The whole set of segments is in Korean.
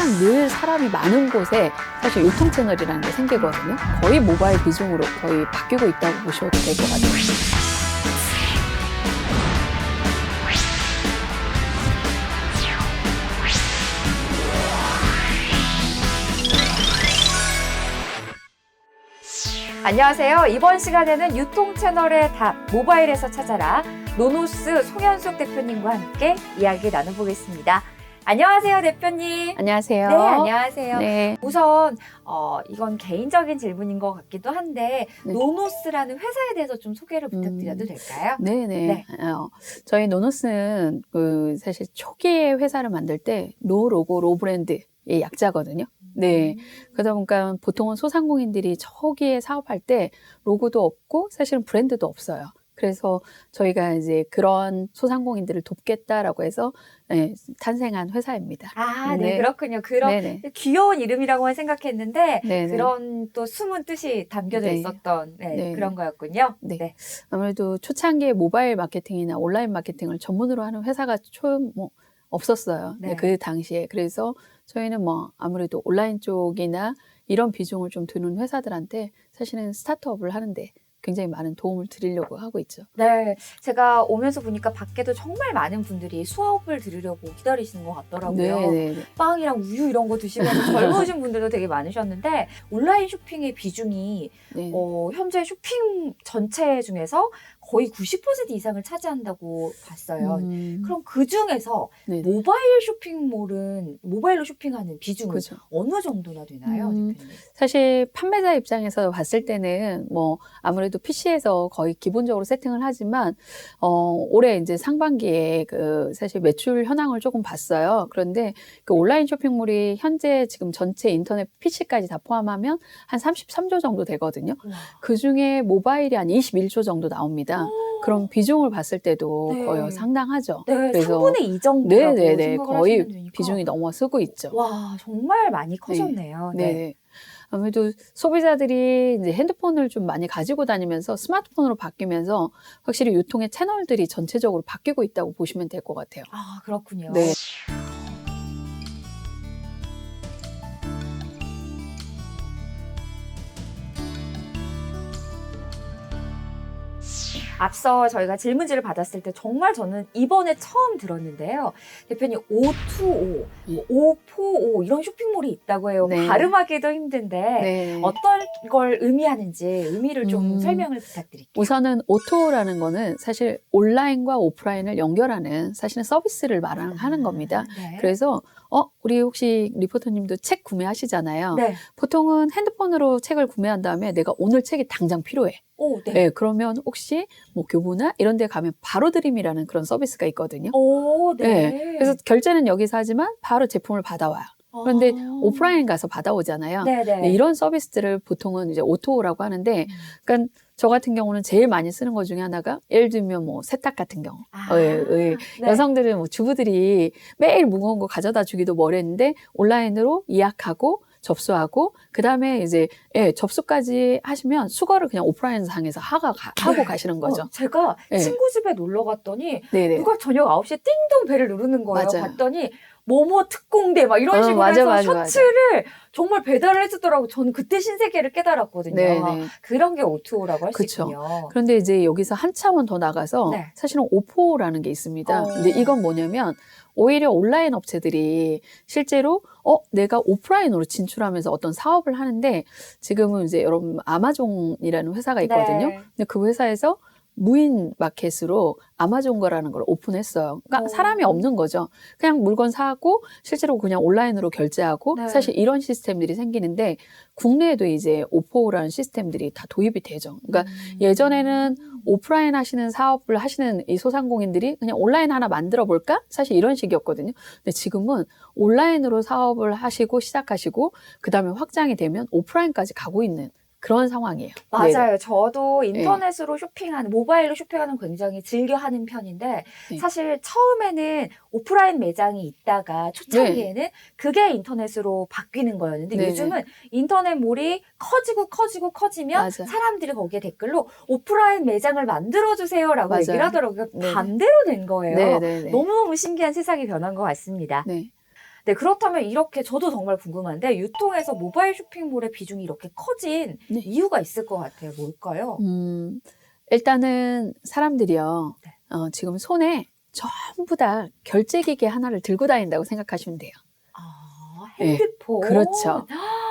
항상 늘 사람이 많은 곳에 사실 유통 채널이라는 게 생기거든요. 거의 모바일 비중으로 거의 바뀌고 있다고 보셔도 될 것 같아요. 안녕하세요. 이번 시간에는 유통 채널의 답, 모바일에서 찾아라. 노노스 송현숙 대표님과 함께 이야기 나눠보겠습니다. 안녕하세요, 대표님. 안녕하세요. 네, 안녕하세요. 네. 우선 이건 개인적인 질문인 것 같기도 한데 네. 노노스라는 회사에 대해서 좀 소개를 부탁드려도 될까요? 네네. 네. 저희 노노스는 사실 초기에 회사를 만들 때 노 로고, 로 브랜드의 약자거든요. 네. 그러다 보니까 보통은 소상공인들이 초기에 사업할 때 로고도 없고 사실은 브랜드도 없어요. 그래서 저희가 이제 그런 소상공인들을 돕겠다라고 해서 탄생한 회사입니다. 아, 네, 네. 그렇군요. 그런 네네. 귀여운 이름이라고만 생각했는데 네네. 그런 또 숨은 뜻이 담겨져 네. 있었던 네네. 그런 거였군요. 네. 네. 아무래도 초창기에 모바일 마케팅이나 온라인 마케팅을 전문으로 하는 회사가 없었어요. 네. 그 당시에. 그래서 저희는 아무래도 온라인 쪽이나 이런 비중을 좀 두는 회사들한테 사실은 스타트업을 하는데 굉장히 많은 도움을 드리려고 하고 있죠. 네, 제가 오면서 보니까 밖에도 정말 많은 분들이 수업을 들으려고 기다리시는 것 같더라고요. 네네. 빵이랑 우유 이런 거 드시면서 젊으신 분들도 되게 많으셨는데 온라인 쇼핑의 비중이 네. 현재 쇼핑 전체 중에서 거의 90% 이상을 차지한다고 봤어요. 그럼 그 중에서 네네. 모바일로 쇼핑하는 비중은 그죠. 어느 정도나 되나요, 대표님? 사실 판매자 입장에서 봤을 때는 아무래도 PC에서 거의 기본적으로 세팅을 하지만 올해 이제 상반기에 사실 매출 현황을 조금 봤어요. 그런데 그 온라인 쇼핑몰이 현재 지금 전체 인터넷 PC까지 다 포함하면 한 33조 정도 되거든요. 우와. 그 중에 모바일이 한 21조 정도 나옵니다. 그럼 비중을 봤을 때도 네. 거의 상당하죠. 네, 그래서 3분의 2 정도라고 네네네. 생각을 거의 하시면 되니까. 비중이 넘어서고 있죠. 와, 정말 많이 커졌네요. 네. 네. 아무래도 소비자들이 이제 핸드폰을 좀 많이 가지고 다니면서 스마트폰으로 바뀌면서 확실히 유통의 채널들이 전체적으로 바뀌고 있다고 보시면 될 것 같아요. 아, 그렇군요. 네. 앞서 저희가 질문지를 받았을 때 정말 저는 이번에 처음 들었는데요. 대표님, O2O, O4O 이런 쇼핑몰이 있다고 해요. 네. 발음하기도 힘든데 네. 어떤 걸 의미하는지 의미를 좀 설명을 부탁드릴게요. 우선은 O2O라는 거는 사실 온라인과 오프라인을 연결하는 사실은 서비스를 말하는 겁니다. 네. 그래서 우리 혹시 리포터님도 책 구매하시잖아요. 네. 보통은 핸드폰으로 책을 구매한 다음에 내가 오늘 책이 당장 필요해. 오, 네. 네, 그러면 혹시 교보나 이런 데 가면 바로 드림이라는 그런 서비스가 있거든요. 오, 네. 네. 그래서 결제는 여기서 하지만 바로 제품을 받아와요. 그런데 오프라인 가서 받아오잖아요. 네네. 네, 이런 서비스들을 보통은 이제 O2O라고 하는데, 그러니까 저 같은 경우는 제일 많이 쓰는 것 중에 하나가 예를 들면 세탁 같은 경우. 네. 여성들은 주부들이 매일 무거운 거 가져다 주기도 뭐랬는데 온라인으로 예약하고 접수하고 그다음에 이제 접수까지 하시면 수거를 그냥 오프라인 상에서 하고 가시는 거죠. 제가 네. 친구 집에 놀러 갔더니 네네. 누가 저녁 9시에 띵동 벨을 누르는 거예요. 맞아요. 봤더니 뭐뭐 특공대 막 이런 식으로 맞아, 해서 맞아, 셔츠를 정말 배달을 해주더라고요. 저는 그때 신세계를 깨달았거든요. 네네. 그런 게 O2O라고 할 수 그쵸. 있군요. 그런데 이제 여기서 한 차원 더 나가서 네. 사실은 O4O라는 게 있습니다. 근데 이건 뭐냐면 오히려 온라인 업체들이 실제로 내가 오프라인으로 진출하면서 어떤 사업을 하는데 지금은 이제 여러분 아마존이라는 회사가 있거든요. 네. 근데 그 회사에서 무인 마켓으로 아마존 거라는 걸 오픈했어요. 그러니까 사람이 없는 거죠. 그냥 물건 사고 실제로 그냥 온라인으로 결제하고 네. 사실 이런 시스템들이 생기는데 국내에도 이제 O4O라는 시스템들이 다 도입이 되죠. 그러니까 예전에는 오프라인 하시는 사업을 하시는 이 소상공인들이 그냥 온라인 하나 만들어 볼까? 사실 이런 식이었거든요. 근데 지금은 온라인으로 사업을 하시고 시작하시고 그다음에 확장이 되면 오프라인까지 가고 있는 그런 상황이에요. 맞아요. 네네. 저도 인터넷으로 모바일로 쇼핑하는 거 굉장히 즐겨 하는 편인데, 네. 사실 처음에는 오프라인 매장이 있다가 초창기에는 그게 인터넷으로 바뀌는 거였는데, 네네. 요즘은 인터넷몰이 커지면 맞아요. 사람들이 거기에 댓글로 오프라인 매장을 만들어주세요라고 맞아요. 얘기를 하더라고요. 네네. 반대로 된 거예요. 네네네. 너무너무 신기한 세상이 변한 것 같습니다. 네. 네, 그렇다면 이렇게 저도 정말 궁금한데 유통에서 모바일 쇼핑몰의 비중이 이렇게 커진 네. 이유가 있을 것 같아요. 뭘까요? 일단은 사람들이요, 네. 지금 손에 전부 다 결제기계 하나를 들고 다닌다고 생각하시면 돼요. 아, 네, 핸드폰. 그렇죠.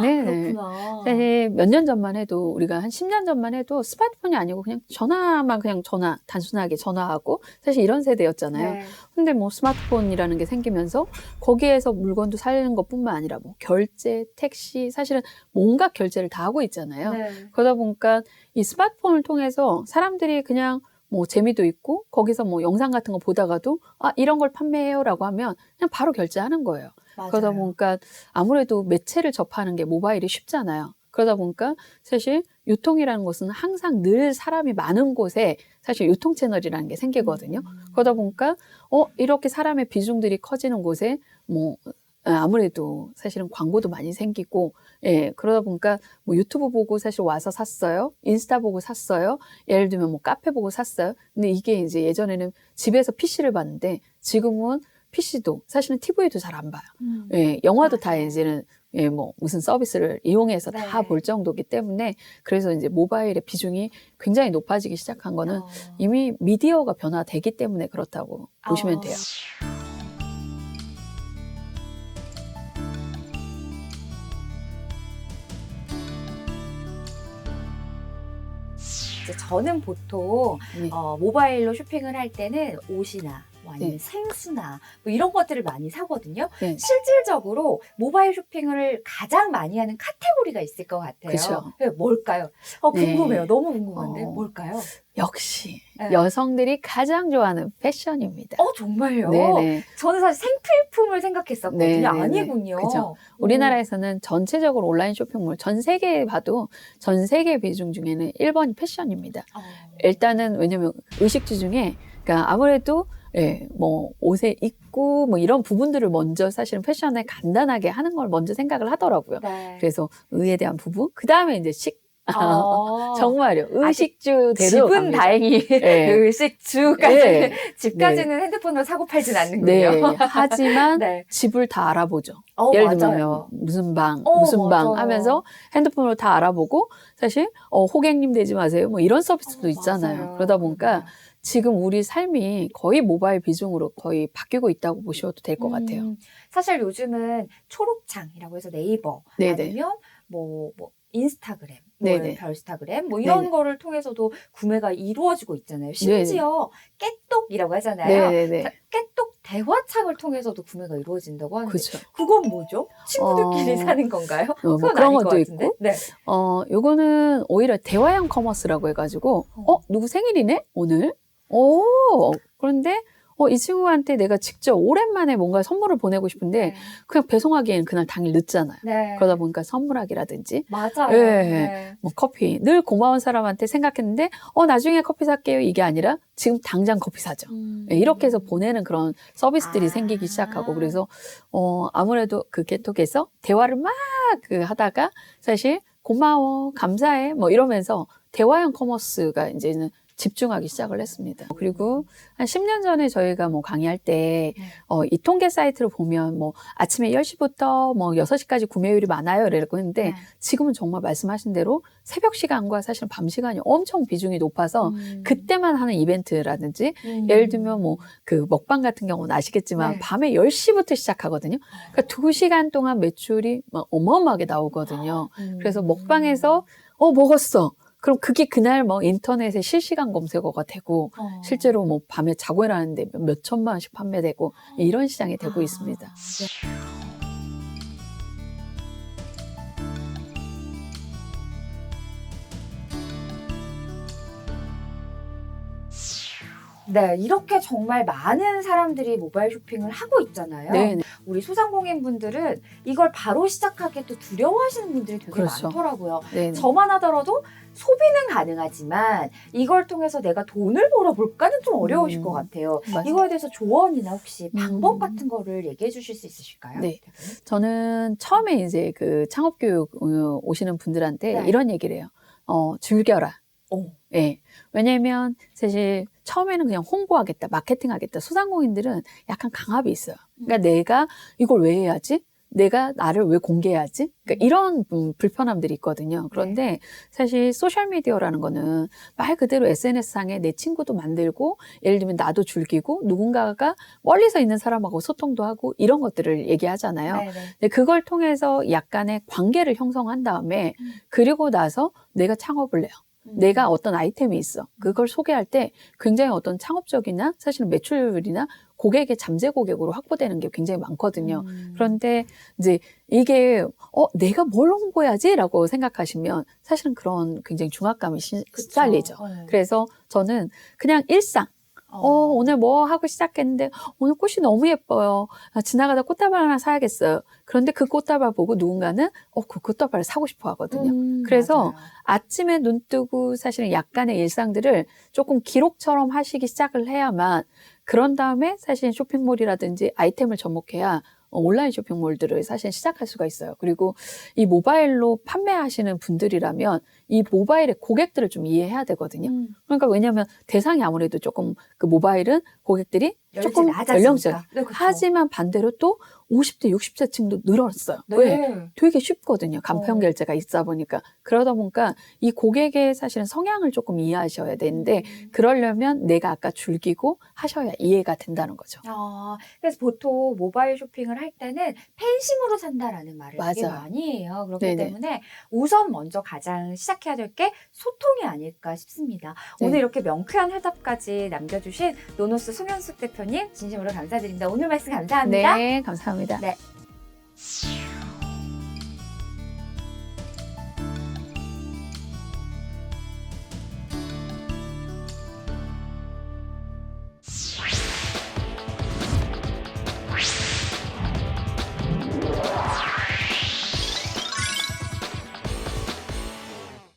네, 그렇구나. 사실 몇 년 전만 해도, 우리가 한 10년 전만 해도 스마트폰이 아니고 그냥 전화만, 그냥 전화, 단순하게 전화하고, 사실 이런 세대였잖아요. 네. 근데 뭐 스마트폰이라는 게 생기면서 거기에서 물건도 사는 것뿐만 아니라 뭐 결제, 택시, 사실은 뭔가 결제를 다 하고 있잖아요. 네. 그러다 보니까 이 스마트폰을 통해서 사람들이 그냥 뭐 재미도 있고 거기서 뭐 영상 같은 거 보다가도 아, 이런 걸 판매해요라고 하면 그냥 바로 결제하는 거예요. 그러다 맞아요. 보니까 아무래도 매체를 접하는 게 모바일이 쉽잖아요. 그러다 보니까 사실 유통이라는 것은 항상 늘 사람이 많은 곳에 사실 유통 채널이라는 게 생기거든요. 그러다 보니까 이렇게 사람의 비중들이 커지는 곳에 뭐 아무래도 사실은 광고도 많이 생기고, 예, 그러다 보니까 뭐 유튜브 보고 사실 와서 샀어요. 인스타 보고 샀어요. 예를 들면 뭐 카페 보고 샀어요. 근데 이게 이제 예전에는 집에서 PC를 봤는데 지금은 PC도 사실은 TV도 잘 안 봐요. 예, 영화도 다 맞아요. 이제는 예, 뭐 무슨 서비스를 이용해서 네. 다 볼 정도이기 때문에 그래서 이제 모바일의 비중이 굉장히 높아지기 시작한 거는 이미 미디어가 변화되기 때문에 그렇다고 보시면 돼요. 이제 저는 보통 네. 모바일로 쇼핑을 할 때는 옷이나 뭐 아니면 네. 생수나 뭐 이런 것들을 많이 사거든요. 네. 실질적으로 모바일 쇼핑을 가장 많이 하는 카테고리가 있을 것 같아요. 그쵸. 네, 뭘까요? 궁금해요. 네. 너무 궁금한데 어. 뭘까요? 역시 네. 여성들이 가장 좋아하는 패션입니다. 정말요? 네네. 저는 사실 생필품을 생각했었거든요. 네네네. 아니군요. 그죠. 우리나라에서는 전체적으로 온라인 쇼핑몰 전 세계에 봐도 전 세계 비중 중에는 1번이 패션입니다. 일단은 왜냐면 의식주 중에 그러니까 아무래도 예, 뭐 옷에 입고 뭐 이런 부분들을 먼저 사실은 패션에 간단하게 하는 걸 먼저 생각을 하더라고요. 네. 그래서 의에 대한 부분, 그 다음에 이제 정말요. 아직 의식주대로 집은 갑니다. 다행히 네. 의식주까지 네. 집까지는 핸드폰으로 사고 팔진 않는군요. 네. 하지만 네. 집을 다 알아보죠. 예를 들면 뭐 무슨 방, 무슨 방 맞아요. 하면서 핸드폰으로 다 알아보고 사실 호객님 되지 마세요. 뭐 이런 서비스도 있잖아요. 맞아요. 그러다 보니까 지금 우리 삶이 거의 모바일 비중으로 거의 바뀌고 있다고 보셔도 될 것 같아요. 사실 요즘은 초록창이라고 해서 네이버 네네. 아니면 뭐 인스타그램, 네네. 별스타그램 뭐 이런 네네. 거를 통해서도 구매가 이루어지고 있잖아요. 심지어 깨똑이라고 하잖아요. 네네네. 깨똑 대화창을 통해서도 구매가 이루어진다고 하는데 그렇죠. 그건 뭐죠? 친구들끼리 사는 건가요? 뭐 그건 그런 아닐 것도 것 같은데? 있고. 네. 요거는 오히려 대화형 커머스라고 해가지고, 누구 생일이네? 오늘? 그런데, 이 친구한테 내가 직접 오랜만에 뭔가 선물을 보내고 싶은데, 네. 그냥 배송하기엔 그날 당일 늦잖아요. 네. 그러다 보니까 선물하기라든지, 맞아요. 예, 네. 뭐 커피, 늘 고마운 사람한테 생각했는데, 나중에 커피 살게요. 이게 아니라, 지금 당장 커피 사죠. 예, 이렇게 해서 보내는 그런 서비스들이 생기기 시작하고, 그래서, 아무래도 그 개톡에서 대화를 막 하다가, 사실, 고마워, 감사해, 뭐 이러면서 대화형 커머스가 이제는 집중하기 시작을 했습니다. 그리고 한 10년 전에 저희가 뭐 강의할 때, 이 통계 사이트를 보면 뭐 아침에 10시부터 뭐 6시까지 구매율이 많아요. 이랬고 했는데 지금은 정말 말씀하신 대로 새벽 시간과 사실 밤 시간이 엄청 비중이 높아서 그때만 하는 이벤트라든지 예를 들면 뭐 그 먹방 같은 경우는 아시겠지만 네. 밤에 10시부터 시작하거든요. 그러니까 2시간 동안 매출이 막 어마어마하게 나오거든요. 그래서 먹방에서 먹었어. 그럼 그게 그날 뭐 인터넷에 실시간 검색어가 되고 실제로 뭐 밤에 자고 일어나는데 몇 천만 원씩 판매되고 이런 시장이 되고 있습니다. 네, 이렇게 정말 많은 사람들이 모바일 쇼핑을 하고 있잖아요. 네. 우리 소상공인분들은 이걸 바로 시작하기에 또 두려워하시는 분들이 되게 그렇죠. 많더라고요. 네. 저만 하더라도 소비는 가능하지만 이걸 통해서 내가 돈을 벌어볼까는 좀 어려우실 것 같아요. 맞아요. 이거에 대해서 조언이나 혹시 방법 같은 거를 얘기해 주실 수 있으실까요? 네. 저는 처음에 이제 그 창업교육 오시는 분들한테 네. 이런 얘기를 해요. 즐겨라. 예. 왜냐면 사실 처음에는 그냥 홍보하겠다, 마케팅하겠다. 소상공인들은 약간 강압이 있어요. 그러니까 내가 이걸 왜 해야지? 내가 나를 왜 공개해야지? 그러니까 이런 불편함들이 있거든요. 그런데 사실 소셜미디어라는 거는 말 그대로 SNS상에 내 친구도 만들고 예를 들면 나도 즐기고 누군가가 멀리서 있는 사람하고 소통도 하고 이런 것들을 얘기하잖아요. 네네. 근데 그걸 통해서 약간의 관계를 형성한 다음에 그리고 나서 내가 창업을 해요. 내가 어떤 아이템이 있어. 그걸 소개할 때 굉장히 어떤 창업적이나 사실은 매출이나 고객의 잠재 고객으로 확보되는 게 굉장히 많거든요. 그런데 이제 이게 내가 뭘 홍보해야지? 라고 생각하시면 사실은 그런 굉장히 중압감이 시달리죠. 그래서 저는 그냥 일상 오늘 뭐 하고 시작했는데 오늘 꽃이 너무 예뻐요. 지나가다 꽃다발 하나 사야겠어요. 그런데 그 꽃다발 보고 누군가는 그 꽃다발을 사고 싶어 하거든요. 그래서 맞아요. 아침에 눈 뜨고 사실은 약간의 일상들을 조금 기록처럼 하시기 시작을 해야만 그런 다음에 사실 쇼핑몰이라든지 아이템을 접목해야 온라인 쇼핑몰들을 사실 시작할 수가 있어요. 그리고 이 모바일로 판매하시는 분들이라면 이 모바일의 고객들을 좀 이해해야 되거든요. 그러니까 왜냐하면 대상이 아무래도 조금 그 모바일은 고객들이 조금 연령층. 네, 그렇죠. 하지만 반대로 또 50대, 60대 층도 늘었어요. 네. 왜? 되게 쉽거든요. 간편 결제가 있다 보니까. 그러다 보니까 이 고객의 사실은 성향을 조금 이해하셔야 되는데 그러려면 내가 아까 즐기고 하셔야 이해가 된다는 거죠. 그래서 보통 모바일 쇼핑을 할 때는 팬심으로 산다라는 말을 되게 맞아요. 많이 해요. 그렇기 네네. 때문에 우선 먼저 가장 시작해야 될 게 소통이 아닐까 싶습니다. 네. 오늘 이렇게 명쾌한 해답까지 남겨주신 노노스 송현숙 대표님 진심으로 감사드립니다. 오늘 말씀 감사합니다. 네, 감사합니다. 네.